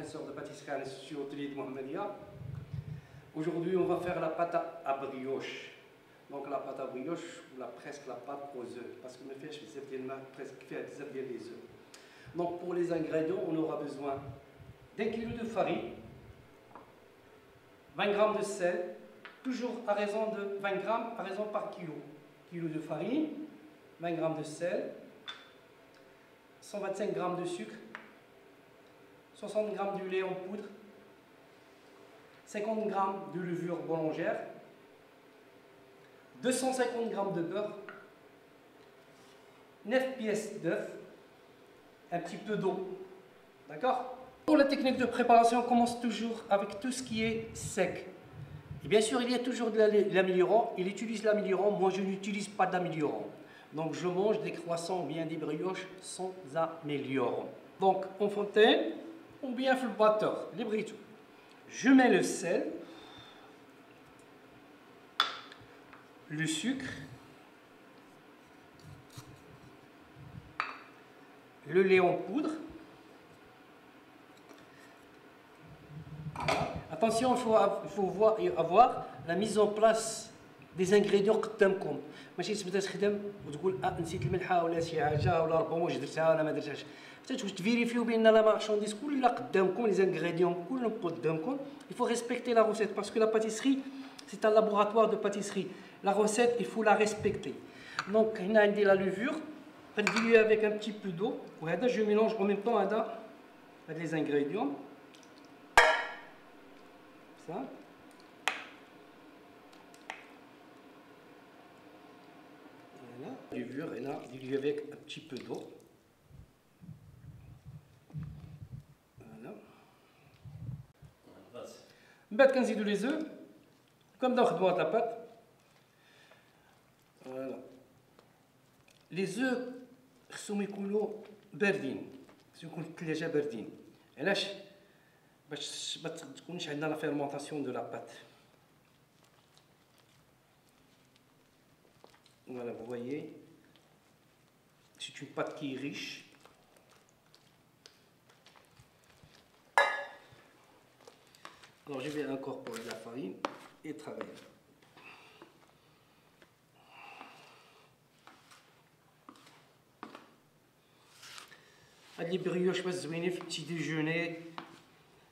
professeur de pâtisserie à l'Institut hôtelier de Mohammedia. Aujourd'hui, on va faire la pâte à brioche. Donc la pâte à brioche, ou presque la pâte aux œufs, parce que je fais presque les œufs. Donc pour les ingrédients, on aura besoin d'1 kg de farine, 20 g de sel, toujours à raison de 20 g à raison par kilo. Kilo de farine, 20 g de sel, 125 g de sucre, 60 g de lait en poudre, 50 g de levure boulangère, 250 g de beurre, 9 pièces d'œufs, un petit peu d'eau. D'accord? Pour la technique de préparation, on commence toujours avec tout ce qui est sec. Et bien sûr, il y a toujours de l'améliorant. Il utilise l'améliorant. Moi, je n'utilise pas d'améliorant. Donc, je mange des croissants ou bien des brioches sans améliorant. Donc, en fontaine ou bien le batteur, les britos. Je mets le sel, le sucre, le lait en poudre. Voilà. Attention, il faut avoir la mise en place des ingrédients قدامكم. ماشي تبدا تخدم وتقول نسيت الملحه ولا شي حاجه ولا ربما واش درتها ولا ما درتهاش. حتى تفيريفيو بان لا مارشانديز كلها قدامكم، les ingrédients كلهم قدامكم. Il faut respecter la recette parce que la pâtisserie c'est un laboratoire de pâtisserie. La recette, il faut la respecter. Donc هنا عندي la levure, diluer avec un petit peu d'eau. وهذا je mélange en même temps هذا les ingrédients. Ça. Voilà. La levure est là, diluée avec un petit peu d'eau. Voilà. بعد كنزيدو les œufs. كنبداو نخدمو هاد لاباط. Voilà. Les œufs خصهم يكونوا باردين. خصهم يكونوا في الثلاجة باردين. علاش؟ باش ما تكونش عندنا لا فيرمونطاسيون دو لا بات. Voilà, vous voyez, c'est une pâte qui est riche. Alors je vais incorporer la farine et travailler. هاد لي بريوش باش زوينين في البتي ديجوني،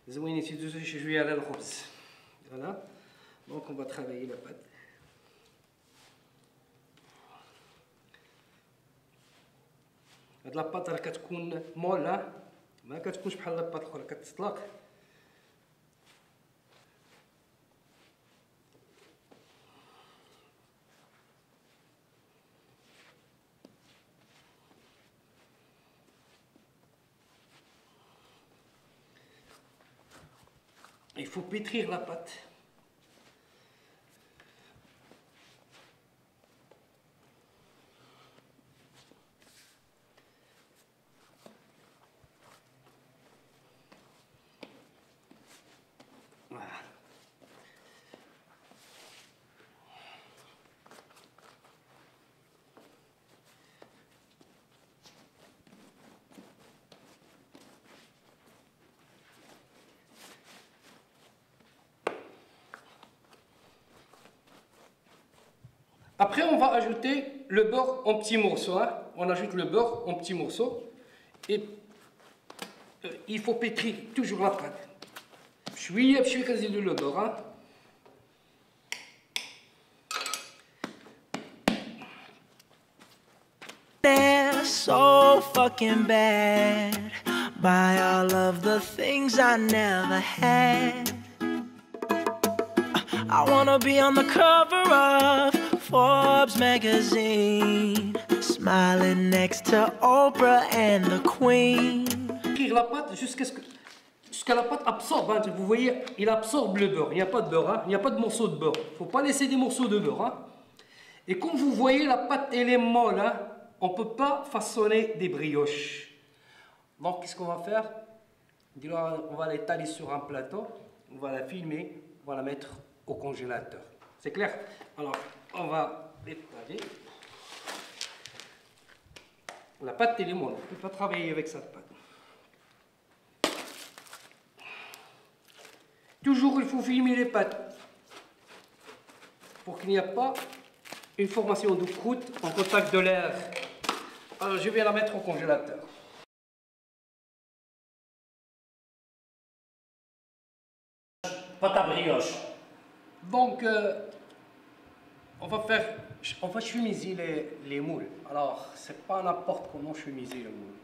زوينين تيدوزو شي شويه على الخبز. Voilà, donc on va travailler la pâte. هاد لاباط راه كتكون مولا، ما كتكونش بحال لاباط الاخرى كتطلق. Il faut pétrir la pâte. Voilà. Après, on va ajouter le beurre en petits morceaux. Hein. On ajoute le beurre en petits morceaux. Et il faut pétrir toujours la pâte. شوية بشوية كنزيدو le beurre. Hein. They're so fucking bad. Buy all of the things I never had. I wanna be on the cover of Forbes magazine, smiling next to Oprah and the Queen. Pétrir la pâte jusqu'à la pâte absorbe. Hein. Vous voyez, il absorbe le beurre. Il n'y a pas de beurre. Hein. Il n'y a pas de morceaux de beurre. Il ne faut pas laisser des morceaux de beurre. Hein. Et comme vous voyez, la pâte elle est molle. Hein. On ne peut pas façonner des brioches. Donc, qu'est-ce qu'on va faire? On va l'étaler sur un plateau. On va la filmer. On va la mettre au congélateur. C'est clair? Alors, on va l'étaler. La pâte elle est molle. On ne peut pas travailler avec cette pâte. Toujours, il faut filmer les pâtes pour qu'il n'y ait pas une formation de croûte en contact de l'air. Alors, je vais la mettre au congélateur. Pâte à brioche. Donc, on va chemiser les moules. Alors, c'est pas n'importe comment chemiser le moule.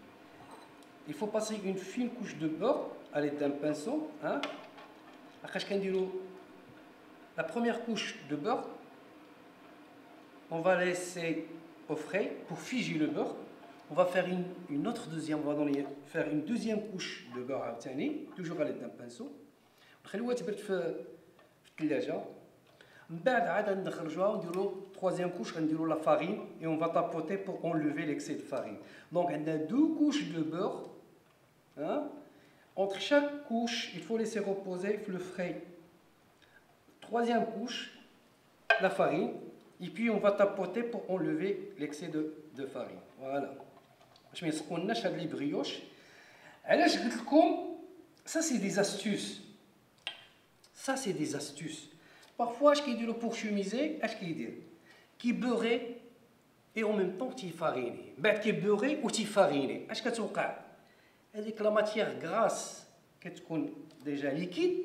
Il faut passer une fine couche de beurre à l'aide d'un pinceau. Hein? La première couche de beurre, on va laisser au frais pour figer le beurre. On va faire une autre deuxième, on va faire une deuxième couche de beurre toujours à l'aide d'un pinceau. نخليوها تبرد في الثلاجه. من بعد عاد ندخرجوها ونديرو troisième couche, غنديرو la farine et on va tapoter pour enlever l'excès de farine. Donc on a deux couches de beurre. Hein? Entre chaque couche, il faut laisser reposer le frais. Troisième couche, la farine. Et puis on va tapoter pour enlever l'excès de farine. Voilà. باش ما يسقوناش هاد لي بريوش. علاش قلت لكم ça c'est des astuces. Ça c'est des astuces. Parfois je dis pour chemiser, اش كيدير كيبوري et en même temps تيفاريني. بعد كيبوري وتيفاريني. اش كتوقع؟ هذيك لا ماتيير غراس كتكون ديجا ليكيد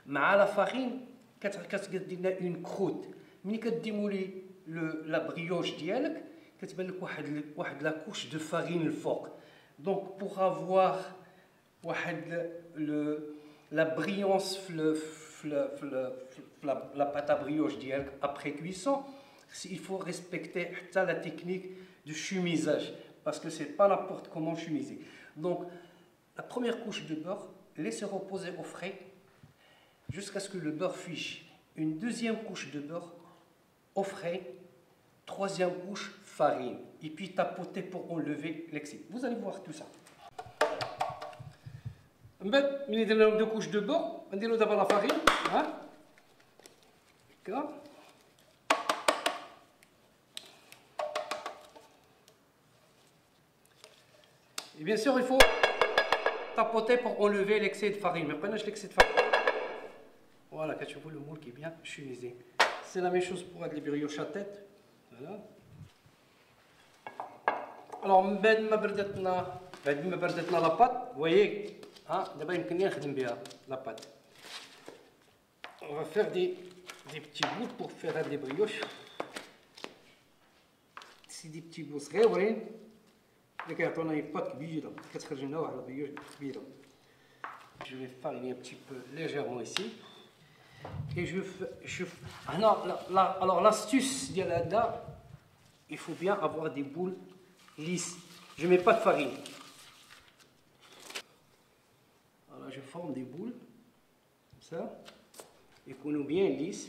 مع لا فارين كتدير لنا اون كروت. ملي كديمولي لا بريوش ديالك كتبان لك واحد لا كوش دو فارين الفوق. دونك بوغ افوار واحد la brillance la pâte à brioche ديالك après cuisson, il faut respecter la technique du chemisage parce que c'est pas n'importe comment chemiser. Donc la première couche de beurre, laissez reposer au frais jusqu'à ce que le beurre fiche. Une deuxième couche de beurre au frais, troisième couche farine et puis tapoter pour enlever l'excès. Vous allez voir tout ça. ملي درنا لهم دو كوش دو بور نديرو دابا لا فارين ها هكا et bien sûr il faut tapoter pour enlever l'excès de farine. ما يبقيناش l'excès de farine. Voilà, كتشوفوا le moule qui est bien chemisé. C'est la même chose pour les brioches à tête. Voilà. Alors بعد ما بردتنا لا بات, vous voyez. D'abord, on va faire des petits bouts pour faire des brioches. C'est des petits bouts صغيرين اللي كيعطونا une pâte كبيرة كتخرج لنا واحد البريوش كبيرة. Je vais fariner un petit peu légèrement ici. Et alors l'astuce ديال هذا, il faut bien avoir des boules lisses. Je mets pas de farine. Je forme des boules comme ça et qu'on est bien lisses.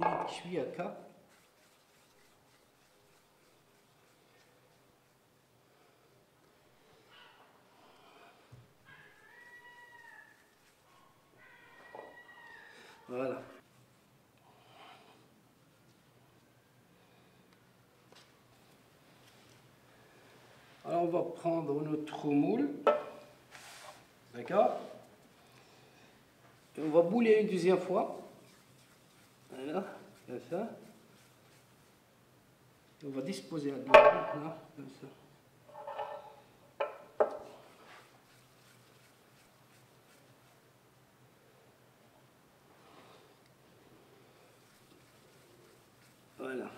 Je suis à cas. Voilà. Alors on va prendre notre moule. D'accord? On va bouler une deuxième fois. Voilà, comme ça. On va disposer à droite, là, comme ça. Voilà.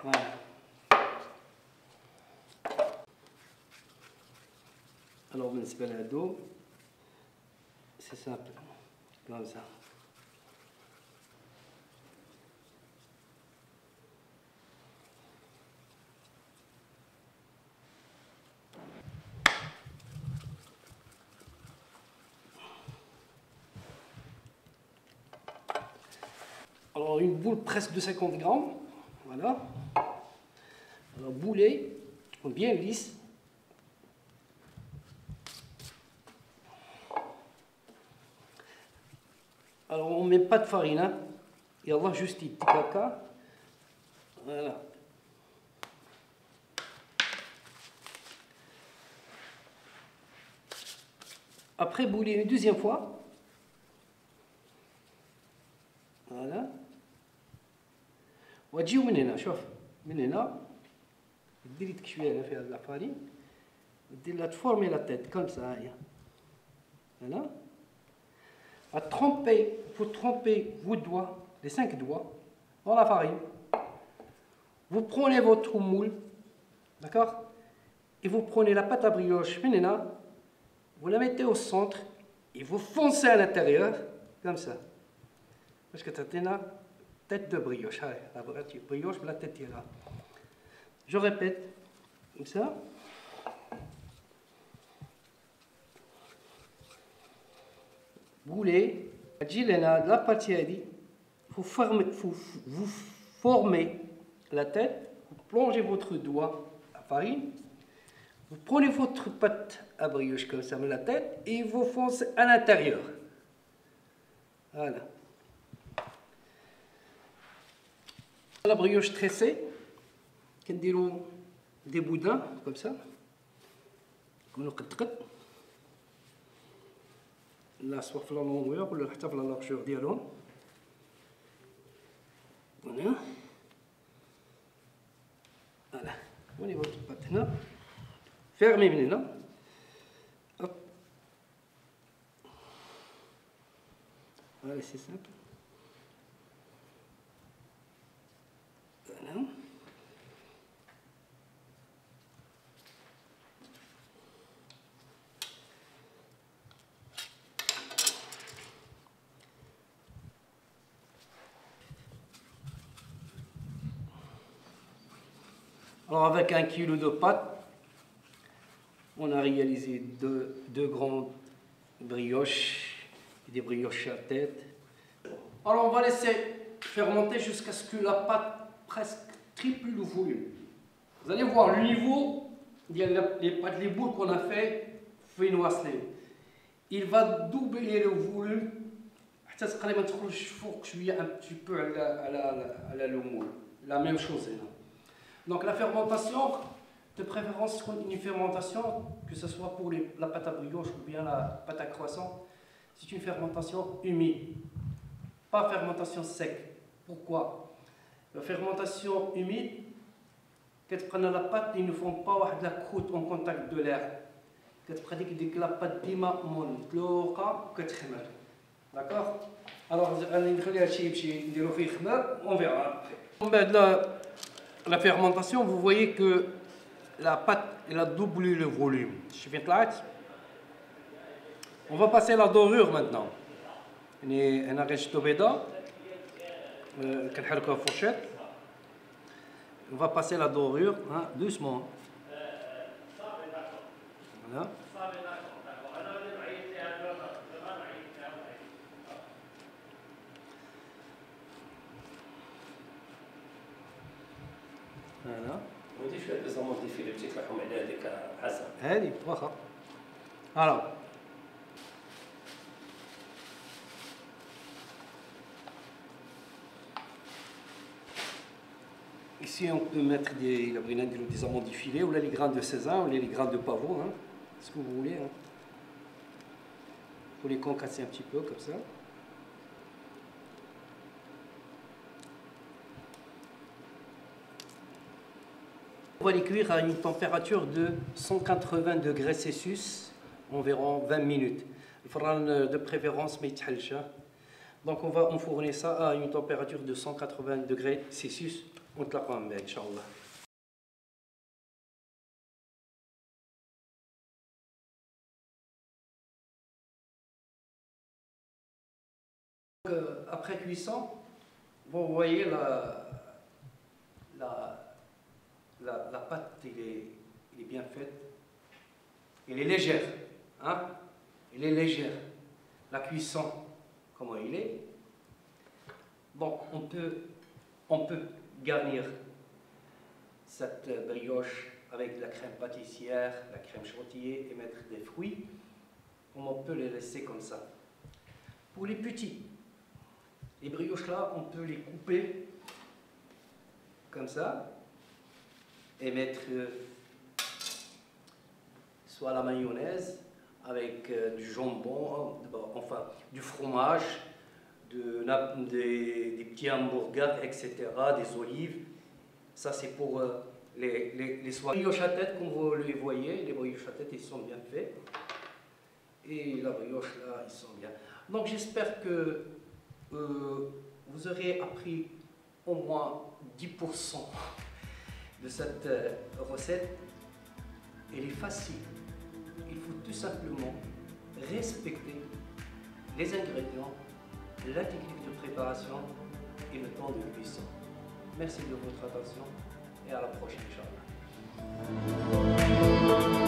Voilà. Alors بالنسبة لهادو c'est simple comme ça. Alors une boule presque de 50 grammes, voilà. Alors boulet, bien lisse. Alors on ne met pas de farine, hein. Et Allah juste du caca. Voilà. Après bouler une deuxième fois. Voilà. وتجيو من هنا شوف من هنا ديري ديك شويه هنا فيها لا فارين دير لها تفورمي لا تيت كوم سا هي هنا faut tremper vos doigts, les 5 doigts, dans la farine. Vous prenez votre moule, d'accord? Et vous prenez la pâte à brioche, vous la mettez au centre et vous foncez à l'intérieur, comme ça. Parce que tu as une tête de brioche, la brioche, la tête est là. Je répète, comme ça. Boulet, la partie vous formez la tête, vous plongez votre doigt à farine, vous prenez votre pâte à brioche comme ça, la tête, et vous foncez à l'intérieur. Voilà. La brioche tressée, des boudins comme ça. لا سواء في لا لونغور ولا حتى في لا لارجور ديالهم هنا فوالا وني بات هنا فيرمي من هنا هوب فوالا سي سامبل فوالا Alors avec 1 kg de pâte, on a réalisé deux grandes brioches, des brioches à tête. Alors on va laisser fermenter jusqu'à ce que la pâte presque triple le volume. Vous allez voir le niveau, les boules qu'on a fait, il va doubler le volume. حتى تقريبا تخرج فوق شويه un petit peu على le moule. La même chose là. Donc la fermentation, de préférence une fermentation, que ce soit pour la pâte à brioche ou bien la pâte à croissant, c'est une fermentation humide, pas fermentation sec. Pourquoi? La fermentation humide, quand tu prends la pâte, ils ne font pas de la croûte en contact de l'air. Quand tu prends la pâte dima d'accord? Alors, on verra après. La fermentation, vous voyez que la pâte elle a doublé le volume. On va passer à la dorure maintenant. On a رشته بيضاء كنحركوها fourchette. On va passer la dorure, hein, doucement. Voilà. Voilà. ودي شويه ديزامون دي فيلم تيطلعهم على هذيك حسن هذه واخا. Alors. Ici, on peut mettre des amandes filées ou là, les grains de sésame ou les grains de pavot, hein, ce que vous voulez. Hein. Faut les concasser un petit peu comme ça. On va les cuire à une température de 180 degrés Celsius, environ 20 minutes. Il faudra de préférence mettre. Donc on va enfourner ça à une température de 180 degrés Celsius. On te la prend, Inch'Allah. Après cuisson, vous voyez la pâte, elle est bien faite. Elle est légère. Hein? Elle est légère. La cuisson, comment il est. Donc on peut garnir cette brioche avec de la crème pâtissière, la crème chantilly et mettre des fruits, comme on peut les laisser comme ça. Pour les petits, les brioches là, on peut les couper comme ça et mettre soit la mayonnaise avec du jambon, enfin du fromage, des petits hamburgers, etc., des olives. Ça c'est pour les soirées. Les brioches à tête, comme vous les voyez, les brioches à tête, ils sont bien faits. Et la brioche là, ils sont bien. Donc j'espère que vous aurez appris au moins 10% de cette recette. Elle est facile. Il faut tout simplement respecter les ingrédients, la technique de préparation et le temps de cuisson. Merci de votre attention et à la prochaine, Inch'Allah.